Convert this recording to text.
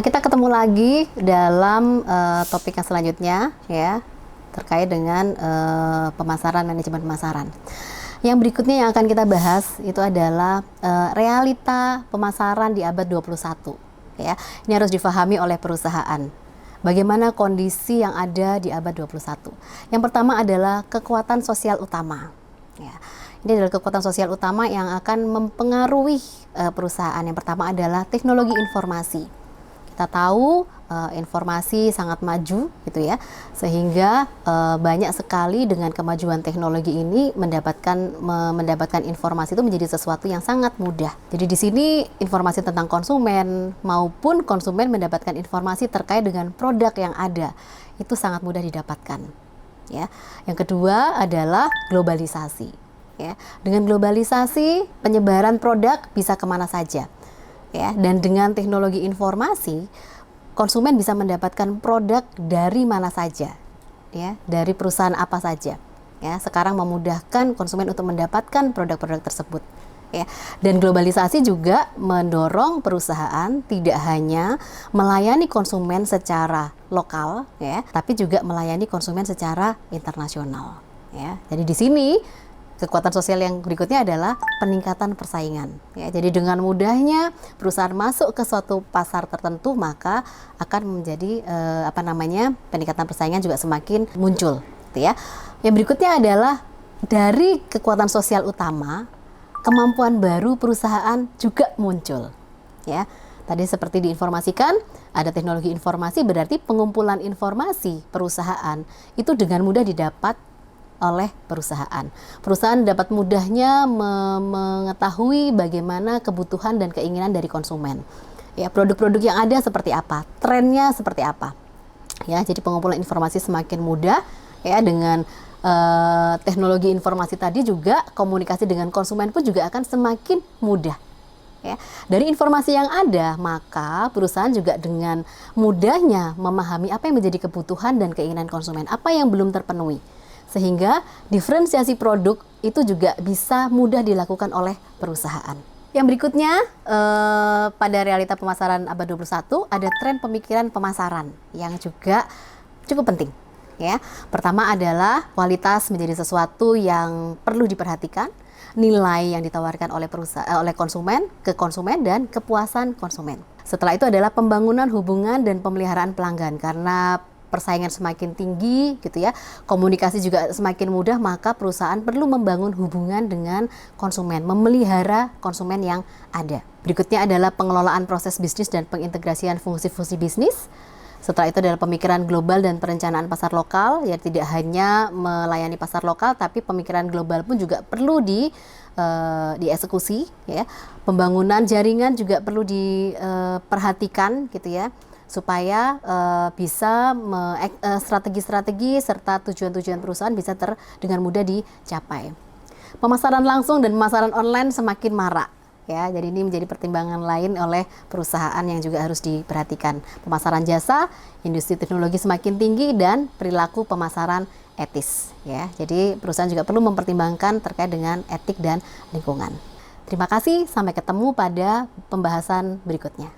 Kita ketemu lagi dalam topik yang selanjutnya ya, terkait dengan pemasaran, manajemen pemasaran. Yang berikutnya yang akan kita bahas itu adalah realita pemasaran di abad 21 ya. Ini harus difahami oleh perusahaan. Bagaimana kondisi yang ada di abad 21. Yang pertama adalah kekuatan sosial utama ya. Ini adalah kekuatan sosial utama yang akan mempengaruhi perusahaan. Yang pertama adalah teknologi informasi. Kita tahu informasi sangat maju gitu ya, sehingga banyak sekali dengan kemajuan teknologi ini mendapatkan informasi itu menjadi sesuatu yang sangat mudah. Jadi di sini informasi tentang konsumen maupun konsumen mendapatkan informasi terkait dengan produk yang ada itu sangat mudah didapatkan ya. Yang kedua adalah globalisasi ya. Dengan globalisasi penyebaran produk bisa kemana saja ya, dan dengan teknologi informasi konsumen bisa mendapatkan produk dari mana saja ya, dari perusahaan apa saja ya. Sekarang memudahkan konsumen untuk mendapatkan produk-produk tersebut ya. Dan globalisasi juga mendorong perusahaan tidak hanya melayani konsumen secara lokal ya, tapi juga melayani konsumen secara internasional ya. Jadi di sini kekuatan sosial yang berikutnya adalah peningkatan persaingan. Ya, jadi dengan mudahnya perusahaan masuk ke suatu pasar tertentu, maka akan menjadi peningkatan persaingan juga semakin muncul. Gitu ya. Yang berikutnya adalah dari kekuatan sosial utama, kemampuan baru perusahaan juga muncul. Ya, tadi seperti diinformasikan, ada teknologi informasi, berarti pengumpulan informasi perusahaan itu dengan mudah didapat oleh perusahaan. Perusahaan dapat mudahnya mengetahui bagaimana kebutuhan dan keinginan dari konsumen. Ya, produk-produk yang ada seperti apa, trennya seperti apa. Ya, jadi pengumpulan informasi semakin mudah ya, dengan teknologi informasi tadi juga komunikasi dengan konsumen pun juga akan semakin mudah. Ya, dari informasi yang ada, maka perusahaan juga dengan mudahnya memahami apa yang menjadi kebutuhan dan keinginan konsumen, apa yang belum terpenuhi. Sehingga diferensiasi produk itu juga bisa mudah dilakukan oleh perusahaan. Yang berikutnya, pada realita pemasaran abad 21 ada tren pemikiran pemasaran yang juga cukup penting. Ya. Pertama adalah kualitas menjadi sesuatu yang perlu diperhatikan, nilai yang ditawarkan oleh konsumen ke konsumen, dan kepuasan konsumen. Setelah itu adalah pembangunan hubungan dan pemeliharaan pelanggan, karena persaingan semakin tinggi gitu ya, komunikasi juga semakin mudah, maka perusahaan perlu membangun hubungan dengan konsumen, memelihara konsumen yang ada. Berikutnya adalah pengelolaan proses bisnis dan pengintegrasian fungsi-fungsi bisnis. Setelah itu adalah pemikiran global dan perencanaan pasar lokal, ya tidak hanya melayani pasar lokal, tapi pemikiran global pun juga perlu dieksekusi ya. Pembangunan jaringan juga perlu diperhatikan gitu ya, supaya bisa strategi-strategi serta tujuan-tujuan perusahaan bisa dengan mudah dicapai. Pemasaran langsung dan pemasaran online semakin marak ya, jadi ini menjadi pertimbangan lain oleh perusahaan yang juga harus diperhatikan. Pemasaran jasa, industri teknologi semakin tinggi, dan perilaku pemasaran etis ya. Jadi perusahaan juga perlu mempertimbangkan terkait dengan etik dan lingkungan. Terima kasih, sampai ketemu pada pembahasan berikutnya.